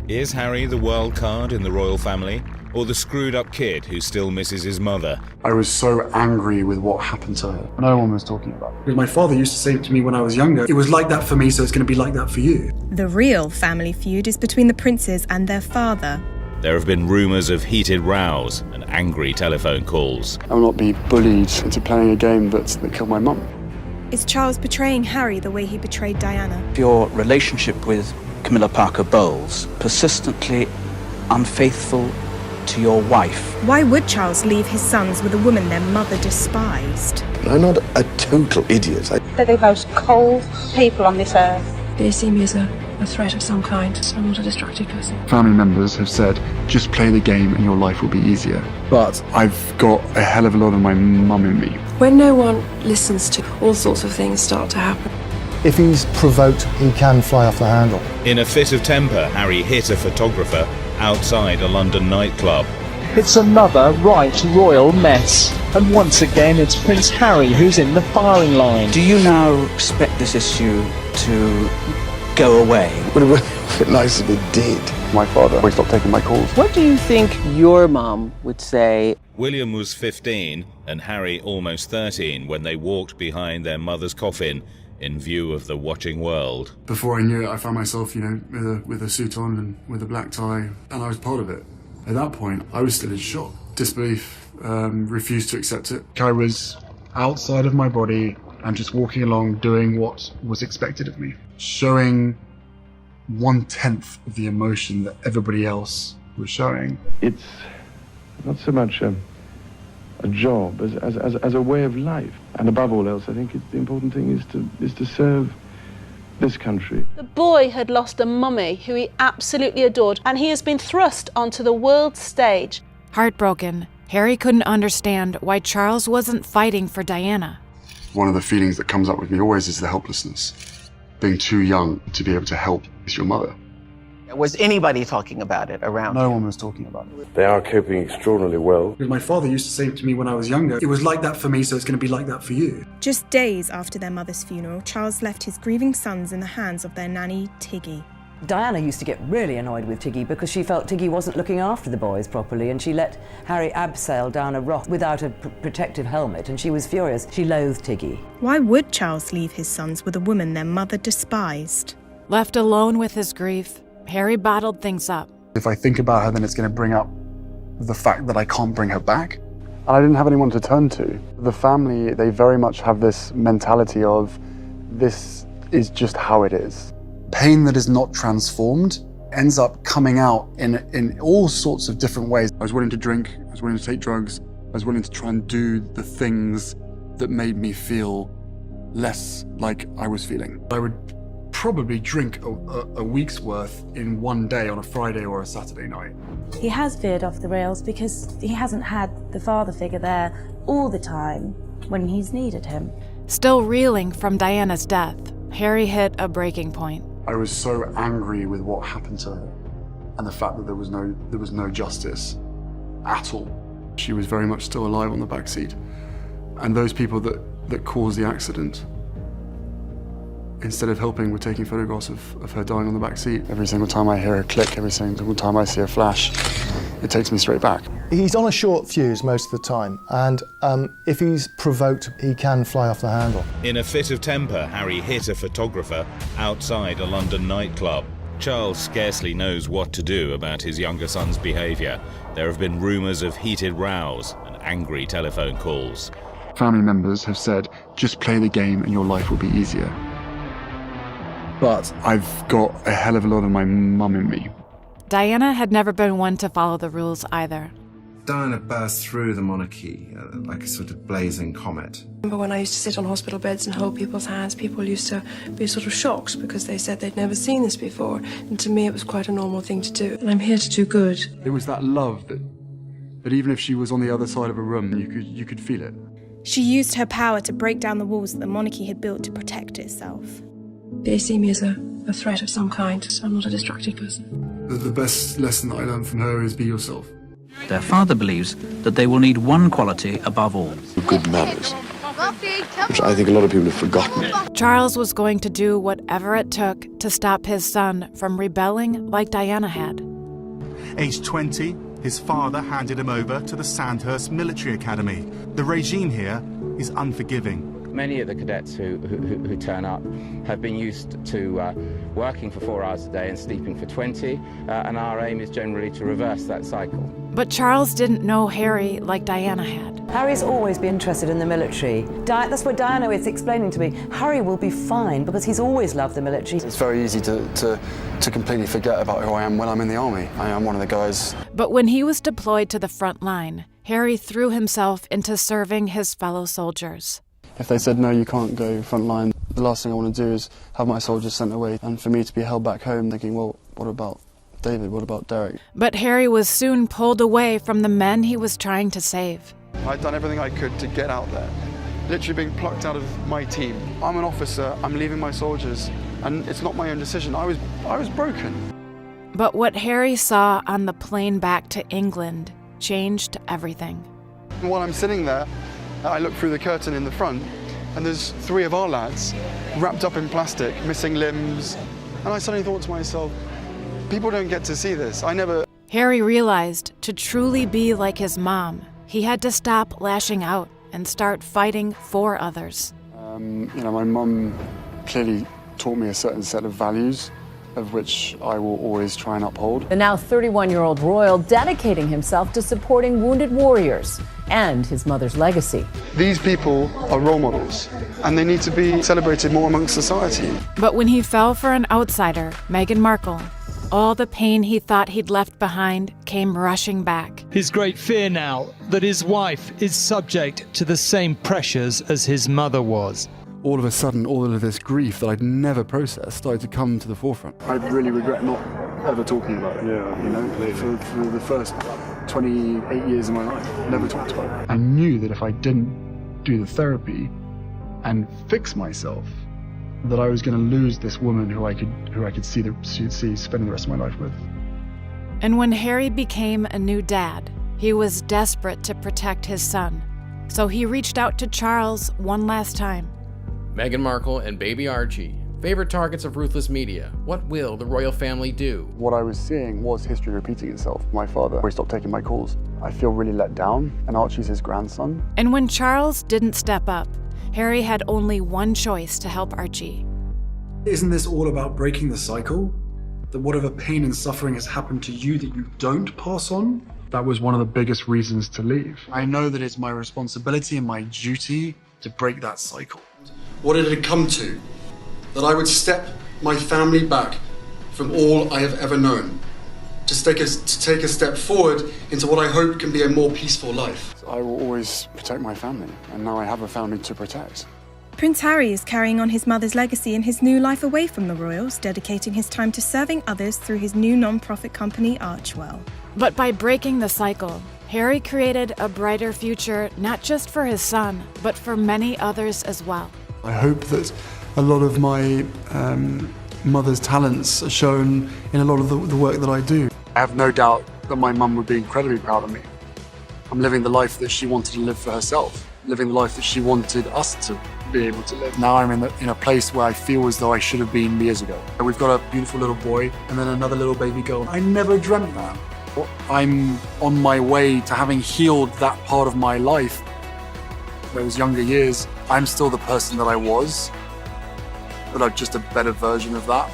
Is Harry the wild card in the royal family, or the screwed-up kid who still misses his mother? I was so angry with what happened to her. No one was talking about it. Because my father used to say to me when I was younger, it was like that for me, so it's going to be like that for you. The real family feud is between the princes and their father. There have been rumours of heated rows and angry telephone calls. I will not be bullied into playing a game that killed my mum. Is Charles betraying Harry the way he betrayed Diana? Your relationship with Camilla Parker Bowles, persistently unfaithful to your wife. Why would Charles leave his sons with a woman their mother despised? I'm not a total idiot. They're the most cold people on this earth. They see me as a threat of some kind, so I'm not a destructive person. Family members have said, just play the game and your life will be easier. But I've got a hell of a lot of my mum in me. When no one listens to, all sorts of things start to happen. If he's provoked, he can fly off the handle. In a fit of temper, Harry hit a photographer outside a London nightclub. It's another right royal mess. And once again, it's Prince Harry who's in the firing line. Do you now expect this issue to go away? Would have been nice if it did. My father always stopped taking my calls. What do you think your mom would say? William was 15 and Harry almost 13 when they walked behind their mother's coffin in view of the watching world. Before I knew it, I found myself, with a suit on and with a black tie, and I was part of it. At that point, I was still in shock. Disbelief, refused to accept it. I was outside of my body and just walking along doing what was expected of me. Showing 1/10 of the emotion that everybody else was showing. It's not so much a job as a way of life. And above all else, I think the important thing is to serve this country. The boy had lost a mummy who he absolutely adored, and he has been thrust onto the world stage. Heartbroken, Harry couldn't understand why Charles wasn't fighting for Diana. One of the feelings that comes up with me always is the helplessness. Being too young to be able to help your mother. Was anybody talking about it around? No one was talking about it. They are coping extraordinarily well. Because my father used to say to me when I was younger, it was like that for me, so it's going to be like that for you. Just days after their mother's funeral, Charles left his grieving sons in the hands of their nanny, Tiggy. Diana used to get really annoyed with Tiggy because she felt Tiggy wasn't looking after the boys properly, and she let Harry abseil down a rock without a protective helmet, and she was furious. She loathed Tiggy. Why would Charles leave his sons with a woman their mother despised? Left alone with his grief, Harry bottled things up. If I think about her, then it's going to bring up the fact that I can't bring her back. And I didn't have anyone to turn to. The family, they very much have this mentality of, this is just how it is. Pain that is not transformed ends up coming out in all sorts of different ways. I was willing to drink, I was willing to take drugs, I was willing to try and do the things that made me feel less like I was feeling. I would probably drink a week's worth in one day on a Friday or a Saturday night. He has veered off the rails because he hasn't had the father figure there all the time when he's needed him. Still reeling from Diana's death, Harry hit a breaking point. I was so angry with what happened to her and the fact that there was no justice at all. She was very much still alive on the back seat. And those people that caused the accident, instead of helping, were taking photographs of her dying on the back seat. Every single time I hear a click, every single time I see a flash, it takes me straight back. He's on a short fuse most of the time, and if he's provoked, he can fly off the handle. In a fit of temper, Harry hit a photographer outside a London nightclub. Charles scarcely knows what to do about his younger son's behaviour. There have been rumours of heated rows and angry telephone calls. Family members have said, just play the game and your life will be easier. But I've got a hell of a lot of my mum in me. Diana had never been one to follow the rules either. Diana burst through the monarchy like a sort of blazing comet. I remember when I used to sit on hospital beds and hold people's hands, people used to be sort of shocked because they said they'd never seen this before. And to me, it was quite a normal thing to do. And I'm here to do good. It was that love that even if she was on the other side of a room, you could feel it. She used her power to break down the walls that the monarchy had built to protect itself. They see me as a threat of some kind, so I'm not a destructive person. The best lesson that I learned from her is be yourself. Their father believes that they will need one quality above all. Good manners. which I think a lot of people have forgotten. Charles was going to do whatever it took to stop his son from rebelling like Diana had. Aged 20, his father handed him over to the Sandhurst Military Academy. The regime here is unforgiving. Many of the cadets who turn up have been used to working for 4 hours a day and sleeping for 20, and our aim is generally to reverse that cycle. But Charles didn't know Harry like Diana had. Harry's always been interested in the military. That's what Diana is explaining to me. Harry will be fine because he's always loved the military. It's very easy to completely forget about who I am when I'm in the army. I am one of the guys. But when he was deployed to the front line, Harry threw himself into serving his fellow soldiers. If they said, no, you can't go front line, the last thing I want to do is have my soldiers sent away. And for me to be held back home thinking, well, what about David? What about Derek? But Harry was soon pulled away from the men he was trying to save. I'd done everything I could to get out there, literally being plucked out of my team. I'm an officer, I'm leaving my soldiers, and it's not my own decision. I was broken. But what Harry saw on the plane back to England changed everything. And while I'm sitting there, I look through the curtain in the front, and there's 3 of our lads wrapped up in plastic, missing limbs. And I suddenly thought to myself, people don't get to see this. Harry realized to truly be like his mom, he had to stop lashing out and start fighting for others. My mum clearly taught me a certain set of values, of which I will always try and uphold. The now 31-year-old royal dedicating himself to supporting wounded warriors and his mother's legacy. These people are role models, and they need to be celebrated more amongst society. But when he fell for an outsider, Meghan Markle, all the pain he thought he'd left behind came rushing back. His great fear now that his wife is subject to the same pressures as his mother was. All of a sudden, all of this grief that I'd never processed started to come to the forefront. I really regret not ever talking about it. Yeah, for the first 28 years of my life, never talked about it. I knew that if I didn't do the therapy and fix myself, that I was going to lose this woman who I could see spending the rest of my life with. And when Harry became a new dad, he was desperate to protect his son. So he reached out to Charles one last time. Meghan Markle and baby Archie, favorite targets of ruthless media. What will the royal family do? What I was seeing was history repeating itself. My father, he stopped taking my calls. I feel really let down, and Archie's his grandson. And when Charles didn't step up, Harry had only one choice to help Archie. Isn't this all about breaking the cycle? That whatever pain and suffering has happened to you that you don't pass on? That was one of the biggest reasons to leave. I know that it's my responsibility and my duty to break that cycle. What did it come to? That I would step my family back from all I have ever known, to take a step forward into what I hope can be a more peaceful life. I will always protect my family, and now I have a family to protect. Prince Harry is carrying on his mother's legacy in his new life away from the royals, dedicating his time to serving others through his new non-profit company, Archwell. But by breaking the cycle, Harry created a brighter future not just for his son, but for many others as well. I hope that a lot of my mother's talents are shown in a lot of the work that I do. I have no doubt that my mum would be incredibly proud of me. I'm living the life that she wanted to live for herself, living the life that she wanted us to be able to live. Now I'm in a place where I feel as though I should have been years ago. We've got a beautiful little boy and then another little baby girl. I never dreamt that. I'm on my way to having healed that part of my life. Those younger years, I'm still the person that I was, but I'm just a better version of that.